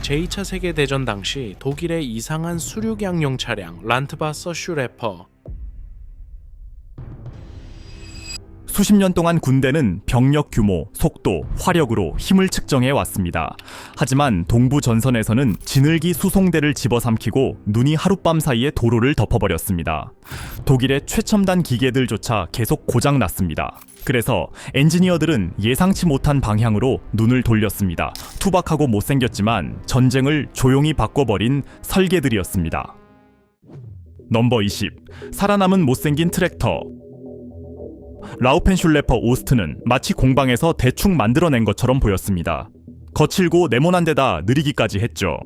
제2차 세계대전 당시 독일의 이상한 수륙양용 차량 란트바서 슈레퍼. 수십 년 동안 군대는 병력 규모, 속도, 화력으로 힘을 측정해 왔습니다. 하지만 동부 전선에서는 지늘기 수송대를 집어삼키고 눈이 하룻밤 사이에 도로를 덮어버렸습니다. 독일의 최첨단 기계들조차 계속 고장났습니다. 그래서 엔지니어들은 예상치 못한 방향으로 눈을 돌렸습니다. 투박하고 못생겼지만 전쟁을 조용히 바꿔버린 설계들이었습니다. 넘버 20. 살아남은 못생긴 트랙터. 라우펜슐레퍼 오스트는 마치 공방에서 대충 만들어낸 것처럼 보였습니다. 거칠고 네모난 데다 느리기까지 했죠.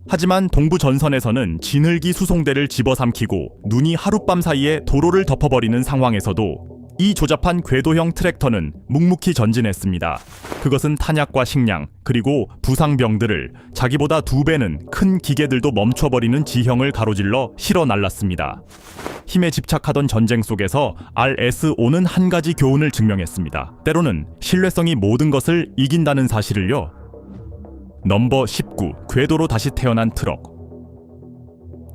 하지만 동부 전선에서는 지늘기 수송대를 집어삼키고 눈이 하룻밤 사이에 도로를 덮어버리는 상황에서도 이 조잡한 궤도형 트랙터는 묵묵히 전진했습니다. 그것은 탄약과 식량, 그리고 부상병들을 자기보다 2배는 큰 기계들도 멈춰버리는 지형을 가로질러 실어 날랐습니다. 힘에 집착하던 전쟁 속에서 RS-5는 한 가지 교훈을 증명했습니다. 때로는 신뢰성이 모든 것을 이긴다는 사실을요. 넘버 19. 궤도로 다시 태어난 트럭.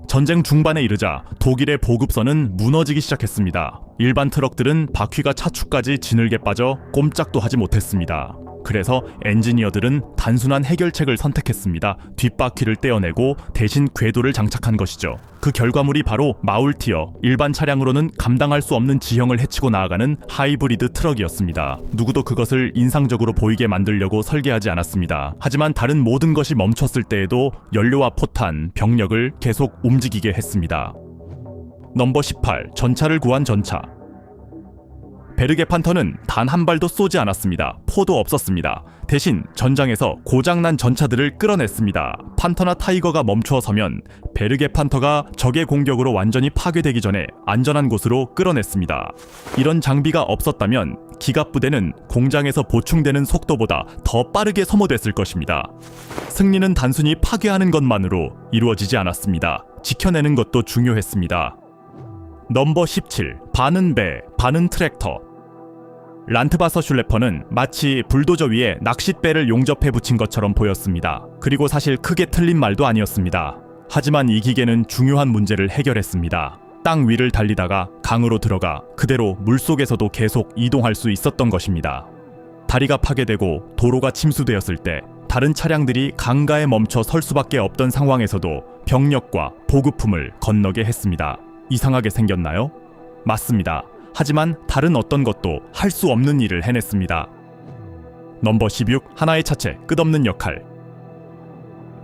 전쟁 중반에 이르자 독일의 보급선은 무너지기 시작했습니다. 일반 트럭들은 바퀴가 차축까지 지늘게 빠져 꼼짝도 하지 못했습니다. 그래서 엔지니어들은 단순한 해결책을 선택했습니다. 뒷바퀴를 떼어내고 대신 궤도를 장착한 것이죠. 그 결과물이 바로 마울티어, 일반 차량으로는 감당할 수 없는 지형을 헤치고 나아가는 하이브리드 트럭이었습니다. 누구도 그것을 인상적으로 보이게 만들려고 설계하지 않았습니다. 하지만 다른 모든 것이 멈췄을 때에도 연료와 포탄, 병력을 계속 움직이게 했습니다. 넘버 18. 전차를 구한 전차. 베르게 판터는 단 한 발도 쏘지 않았습니다. 포도 없었습니다. 대신 전장에서 고장난 전차들을 끌어냈습니다. 판터나 타이거가 멈추어 서면 베르게 판터가 적의 공격으로 완전히 파괴되기 전에 안전한 곳으로 끌어냈습니다. 이런 장비가 없었다면 기갑부대는 공장에서 보충되는 속도보다 더 빠르게 소모됐을 것입니다. 승리는 단순히 파괴하는 것만으로 이루어지지 않았습니다. 지켜내는 것도 중요했습니다. 넘버 17. 반은 배, 반은 트랙터. 란트바서 슐레퍼는 마치 불도저 위에 낚싯배를 용접해 붙인 것처럼 보였습니다. 그리고 사실 크게 틀린 말도 아니었습니다. 하지만 이 기계는 중요한 문제를 해결했습니다. 땅 위를 달리다가 강으로 들어가 그대로 물속에서도 계속 이동할 수 있었던 것입니다. 다리가 파괴되고 도로가 침수되었을 때 다른 차량들이 강가에 멈춰 설 수밖에 없던 상황에서도 병력과 보급품을 건너게 했습니다. 이상하게 생겼나요? 맞습니다. 하지만 다른 어떤 것도 할 수 없는 일을 해냈습니다. 넘버 16. 하나의 차체, 끝없는 역할.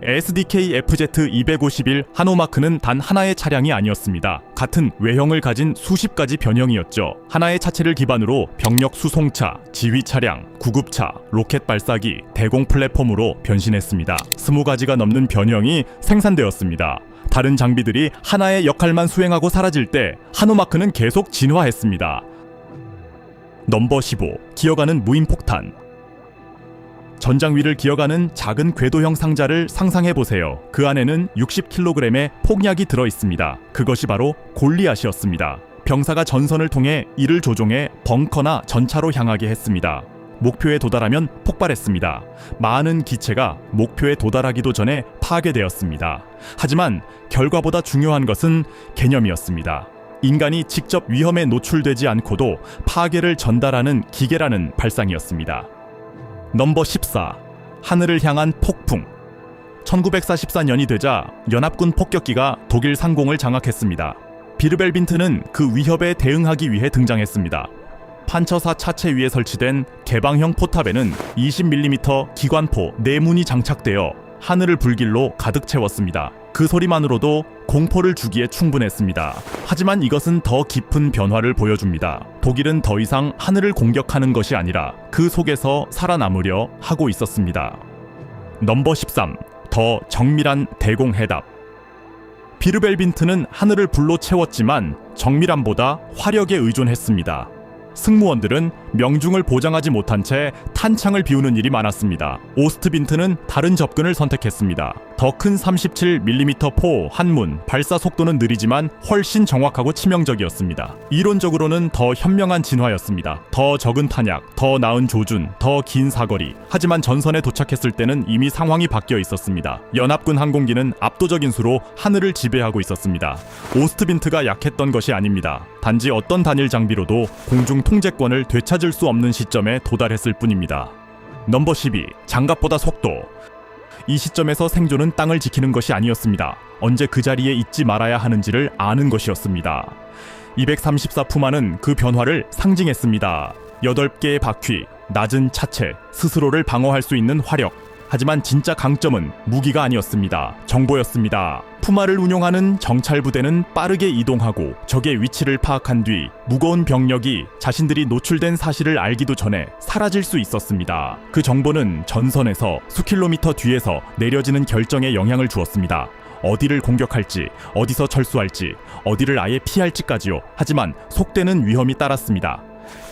SDK FZ251 하노마크는 단 하나의 차량이 아니었습니다. 같은 외형을 가진 수십 가지 변형이었죠. 하나의 차체를 기반으로 병력 수송차, 지휘 차량, 구급차, 로켓 발사기, 대공 플랫폼으로 변신했습니다. 20가지가 넘는 변형이 생산되었습니다. 다른 장비들이 하나의 역할만 수행하고 사라질 때 하노마크는 계속 진화했습니다. 넘버 15. 기어가는 무인폭탄. 전장 위를 기어가는 작은 궤도형 상자를 상상해보세요. 그 안에는 60kg의 폭약이 들어있습니다. 그것이 바로 골리앗이었습니다. 병사가 전선을 통해 이를 조종해 벙커나 전차로 향하게 했습니다. 목표에 도달하면 폭발했습니다. 많은 기체가 목표에 도달하기도 전에 파괴되었습니다. 하지만 결과보다 중요한 것은 개념이었습니다. 인간이 직접 위험에 노출되지 않고도 파괴를 전달하는 기계라는 발상이었습니다. 넘버 14. 하늘을 향한 폭풍. 1944년이 되자 연합군 폭격기가 독일 상공을 장악했습니다. 비르벨빈트는 그 위협에 대응하기 위해 등장했습니다. 판처사 차체 위에 설치된 개방형 포탑에는 20mm 기관포 4문이 장착되어 하늘을 불길로 가득 채웠습니다. 그 소리만으로도 공포를 주기에 충분했습니다. 하지만 이것은 더 깊은 변화를 보여줍니다. 독일은 더 이상 하늘을 공격하는 것이 아니라 그 속에서 살아남으려 하고 있었습니다. 넘버 13. 더 정밀한 대공 해답. 비르벨빈트는 하늘을 불로 채웠지만 정밀함보다 화력에 의존했습니다. 승무원들은 명중을 보장하지 못한 채 탄창을 비우는 일이 많았습니다. 오스트빈트는 다른 접근을 선택했습니다. 더 큰 37mm 포 한문, 발사 속도는 느리지만 훨씬 정확하고 치명적이었습니다. 이론적으로는 더 현명한 진화였습니다. 더 적은 탄약, 더 나은 조준, 더 긴 사거리. 하지만 전선에 도착했을 때는 이미 상황이 바뀌어 있었습니다. 연합군 항공기는 압도적인 수로 하늘을 지배하고 있었습니다. 오스트빈트가 약했던 것이 아닙니다. 단지 어떤 단일 장비로도 공중 통제권을 되찾을 수 없는 시점에 도달했을 뿐입니다. 넘버 12. 장갑보다 속도. 이 시점에서 생존은 땅을 지키는 것이 아니었습니다. 언제 그 자리에 있지 말아야 하는지를 아는 것이었습니다. 234 푸마는 그 변화를 상징했습니다. 8개의 바퀴, 낮은 차체, 스스로를 방어할 수 있는 화력. 하지만 진짜 강점은 무기가 아니었습니다. 정보였습니다. 푸마를 운용하는 정찰부대는 빠르게 이동하고 적의 위치를 파악한 뒤 무거운 병력이 자신들이 노출된 사실을 알기도 전에 사라질 수 있었습니다. 그 정보는 전선에서 수킬로미터 뒤에서 내려지는 결정에 영향을 주었습니다. 어디를 공격할지, 어디서 철수할지, 어디를 아예 피할지까지요. 하지만 속되는 위험이 따랐습니다.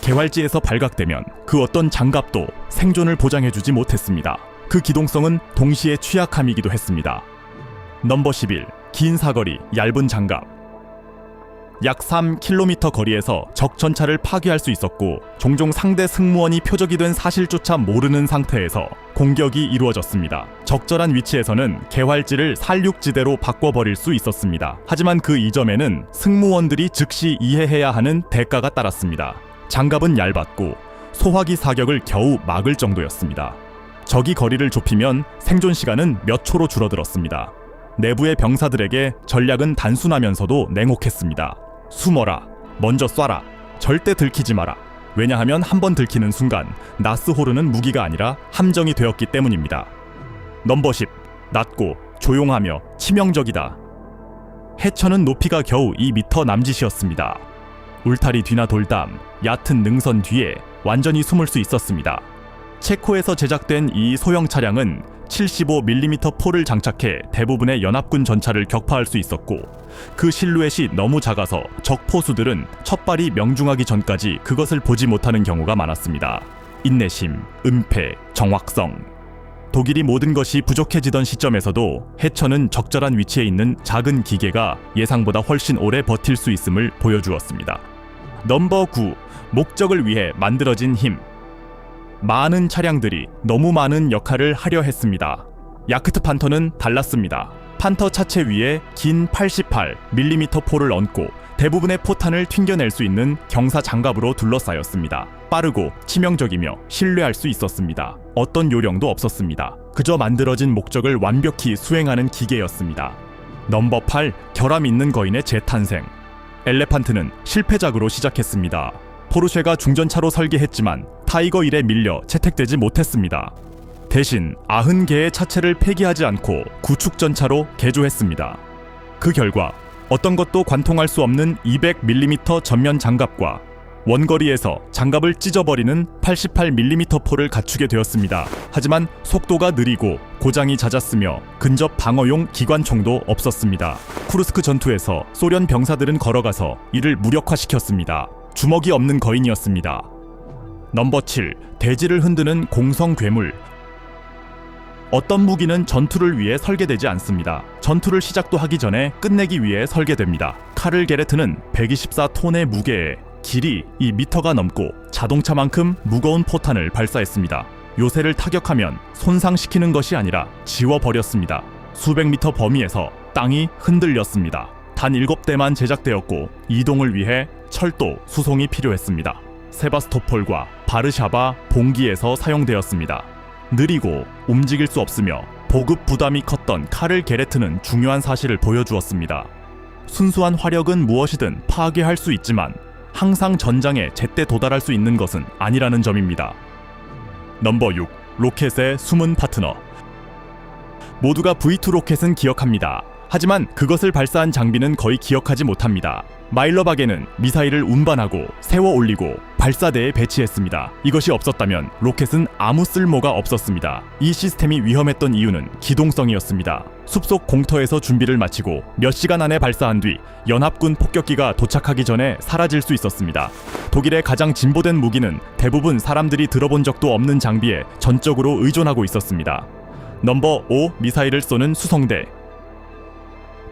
개활지에서 발각되면 그 어떤 장갑도 생존을 보장해주지 못했습니다. 그 기동성은 동시에 취약함이기도 했습니다. 넘버 11. 긴 사거리, 얇은 장갑. 약 3km 거리에서 적 전차를 파괴할 수 있었고 종종 상대 승무원이 표적이 된 사실조차 모르는 상태에서 공격이 이루어졌습니다. 적절한 위치에서는 개활지를 살육지대로 바꿔버릴 수 있었습니다. 하지만 그 이점에는 승무원들이 즉시 이해해야 하는 대가가 따랐습니다. 장갑은 얇았고 소화기 사격을 겨우 막을 정도였습니다. 적이 거리를 좁히면 생존 시간은 몇 초로 줄어들었습니다. 내부의 병사들에게 전략은 단순하면서도 냉혹했습니다. 숨어라, 먼저 쏴라, 절대 들키지 마라. 왜냐하면 한번 들키는 순간 나스호르는 무기가 아니라 함정이 되었기 때문입니다. 넘버 10. 낮고 조용하며 치명적이다. 해처는 높이가 겨우 2m 남짓이었습니다. 울타리 뒤나 돌담, 얕은 능선 뒤에 완전히 숨을 수 있었습니다. 체코에서 제작된 이 소형 차량은 75mm 포를 장착해 대부분의 연합군 전차를 격파할 수 있었고 그 실루엣이 너무 작아서 적 포수들은 첫 발이 명중하기 전까지 그것을 보지 못하는 경우가 많았습니다. 인내심, 은폐, 정확성. 독일이 모든 것이 부족해지던 시점에서도 해처는 적절한 위치에 있는 작은 기계가 예상보다 훨씬 오래 버틸 수 있음을 보여주었습니다. 넘버 9. 목적을 위해 만들어진 힘. 많은 차량들이 너무 많은 역할을 하려 했습니다. 야크트 판터는 달랐습니다. 판터 차체 위에 긴 88mm 포를 얹고 대부분의 포탄을 튕겨낼 수 있는 경사 장갑으로 둘러싸였습니다. 빠르고 치명적이며 신뢰할 수 있었습니다. 어떤 요령도 없었습니다. 그저 만들어진 목적을 완벽히 수행하는 기계였습니다. 넘버 8. 결함 있는 거인의 재탄생. 엘레판트는 실패작으로 시작했습니다. 포르쉐가 중전차로 설계했지만 타이거 1에 밀려 채택되지 못했습니다. 대신 90개의 차체를 폐기하지 않고 구축전차로 개조했습니다. 그 결과 어떤 것도 관통할 수 없는 200mm 전면 장갑과 원거리에서 장갑을 찢어버리는 88mm 포를 갖추게 되었습니다. 하지만 속도가 느리고 고장이 잦았으며 근접 방어용 기관총도 없었습니다. 쿠르스크 전투에서 소련 병사들은 걸어가서 이를 무력화시켰습니다. 주먹이 없는 거인이었습니다. 넘버 7. 대지를 흔드는 공성 괴물. 어떤 무기는 전투를 위해 설계되지 않습니다. 전투를 시작도 하기 전에 끝내기 위해 설계됩니다. 카를 게레트는 124톤의 무게에 길이 2m가 넘고 자동차만큼 무거운 포탄을 발사했습니다. 요새를 타격하면 손상시키는 것이 아니라 지워버렸습니다. 수백 미터 범위에서 땅이 흔들렸습니다. 단 7대만 제작되었고 이동을 위해 철도, 수송이 필요했습니다. 세바스토폴과 바르샤바, 봉기에서 사용되었습니다. 느리고 움직일 수 없으며 보급 부담이 컸던 카를 게레트는 중요한 사실을 보여주었습니다. 순수한 화력은 무엇이든 파괴할 수 있지만 항상 전장에 제때 도달할 수 있는 것은 아니라는 점입니다. 넘버 6. 로켓의 숨은 파트너. 모두가 V2 로켓은 기억합니다. 하지만 그것을 발사한 장비는 거의 기억하지 못합니다. 마일러박에는 미사일을 운반하고 세워 올리고 발사대에 배치했습니다. 이것이 없었다면 로켓은 아무 쓸모가 없었습니다. 이 시스템이 위험했던 이유는 기동성이었습니다. 숲속 공터에서 준비를 마치고 몇 시간 안에 발사한 뒤 연합군 폭격기가 도착하기 전에 사라질 수 있었습니다. 독일의 가장 진보된 무기는 대부분 사람들이 들어본 적도 없는 장비에 전적으로 의존하고 있었습니다. 넘버 5 미사일을 쏘는 수송대.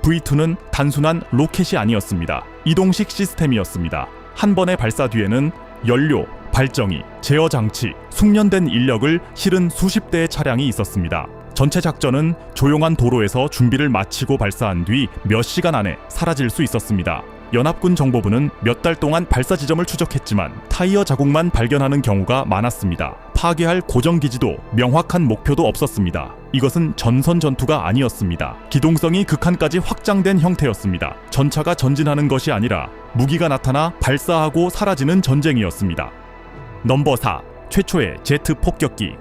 V2는 단순한 로켓이 아니었습니다. 이동식 시스템이었습니다. 한 번의 발사 뒤에는 연료, 발정이, 제어 장치, 숙련된 인력을 실은 수십 대의 차량이 있었습니다. 전체 작전은 조용한 도로에서 준비를 마치고 발사한 뒤 몇 시간 안에 사라질 수 있었습니다. 연합군 정보부는 몇 달 동안 발사 지점을 추적했지만 타이어 자국만 발견하는 경우가 많았습니다. 파괴할 고정 기지도 명확한 목표도 없었습니다. 이것은 전선 전투가 아니었습니다. 기동성이 극한까지 확장된 형태였습니다. 전차가 전진하는 것이 아니라 무기가 나타나 발사하고 사라지는 전쟁이었습니다. 넘버 4. 최초의 제트 폭격기.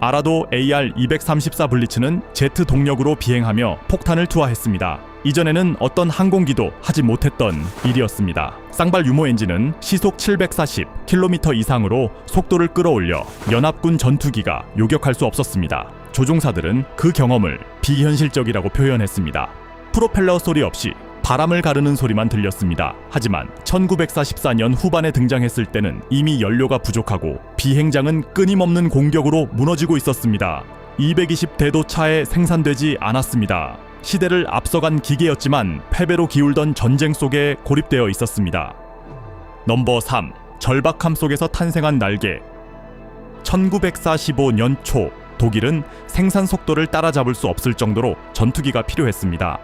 아라도 AR-234 블리츠는 제트 동력으로 비행하며 폭탄을 투하했습니다. 이전에는 어떤 항공기도 하지 못했던 일이었습니다. 쌍발 유모 엔진은 시속 740km 이상으로 속도를 끌어올려 연합군 전투기가 요격할 수 없었습니다. 조종사들은 그 경험을 비현실적이라고 표현했습니다. 프로펠러 소리 없이 바람을 가르는 소리만 들렸습니다. 하지만 1944년 후반에 등장했을 때는 이미 연료가 부족하고 비행장은 끊임없는 공격으로 무너지고 있었습니다. 220대도 차에 생산되지 않았습니다. 시대를 앞서간 기계였지만 패배로 기울던 전쟁 속에 고립되어 있었습니다. 넘버 3. 절박함 속에서 탄생한 날개. 1945년 초 독일은 생산 속도를 따라잡을 수 없을 정도로 전투기가 필요했습니다.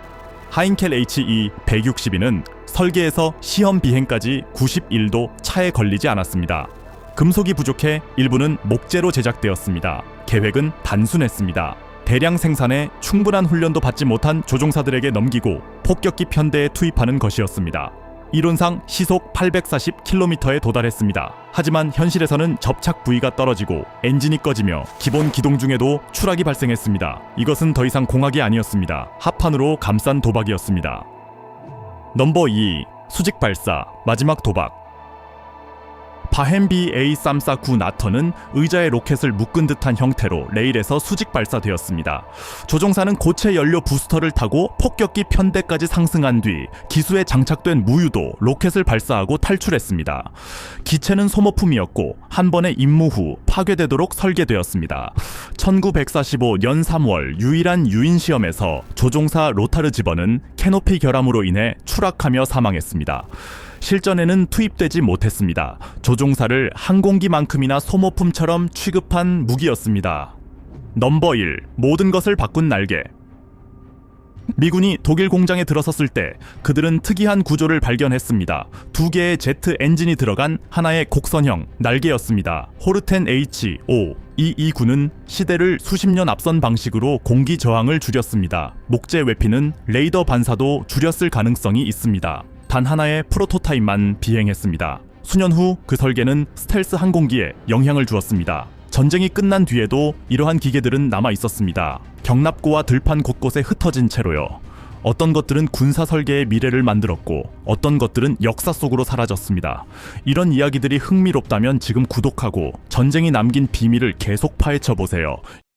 하인켈 HE-162는 설계에서 시험 비행까지 91도 차에 걸리지 않았습니다. 금속이 부족해 일부는 목재로 제작되었습니다. 계획은 단순했습니다. 대량 생산에 충분한 훈련도 받지 못한 조종사들에게 넘기고 폭격기 편대에 투입하는 것이었습니다. 이론상 시속 840km에 도달했습니다. 하지만 현실에서는 접착 부위가 떨어지고 엔진이 꺼지며 기본 기동 중에도 추락이 발생했습니다. 이것은 더 이상 공학이 아니었습니다. 합판으로 감싼 도박이었습니다. 넘버 2. 수직 발사, 마지막 도박. 바헨비 A349 나터는 의자에 로켓을 묶은 듯한 형태로 레일에서 수직 발사되었습니다. 조종사는 고체 연료 부스터를 타고 폭격기 편대까지 상승한 뒤 기수에 장착된 무유도 로켓을 발사하고 탈출했습니다. 기체는 소모품이었고 한 번의 임무 후 파괴되도록 설계되었습니다. 1945년 3월 유일한 유인 시험에서 조종사 로타르 지번은 캐노피 결함으로 인해 추락하며 사망했습니다. 실전에는 투입되지 못했습니다. 조종사를 항공기만큼이나 소모품처럼 취급한 무기였습니다. 넘버 1. 모든 것을 바꾼 날개. 미군이 독일 공장에 들어섰을 때 그들은 특이한 구조를 발견했습니다. 두 개의 제트 엔진이 들어간 하나의 곡선형 날개였습니다. 호르텐 H-5 이 구는 시대를 수십 년 앞선 방식으로 공기 저항을 줄였습니다. 목재 외피는 레이더 반사도 줄였을 가능성이 있습니다. 단 하나의 프로토타입만 비행했습니다. 수년 후 그 설계는 스텔스 항공기에 영향을 주었습니다. 전쟁이 끝난 뒤에도 이러한 기계들은 남아 있었습니다. 경납고와 들판 곳곳에 흩어진 채로요. 어떤 것들은 군사 설계의 미래를 만들었고 어떤 것들은 역사 속으로 사라졌습니다. 이런 이야기들이 흥미롭다면 지금 구독하고 전쟁이 남긴 비밀을 계속 파헤쳐 보세요.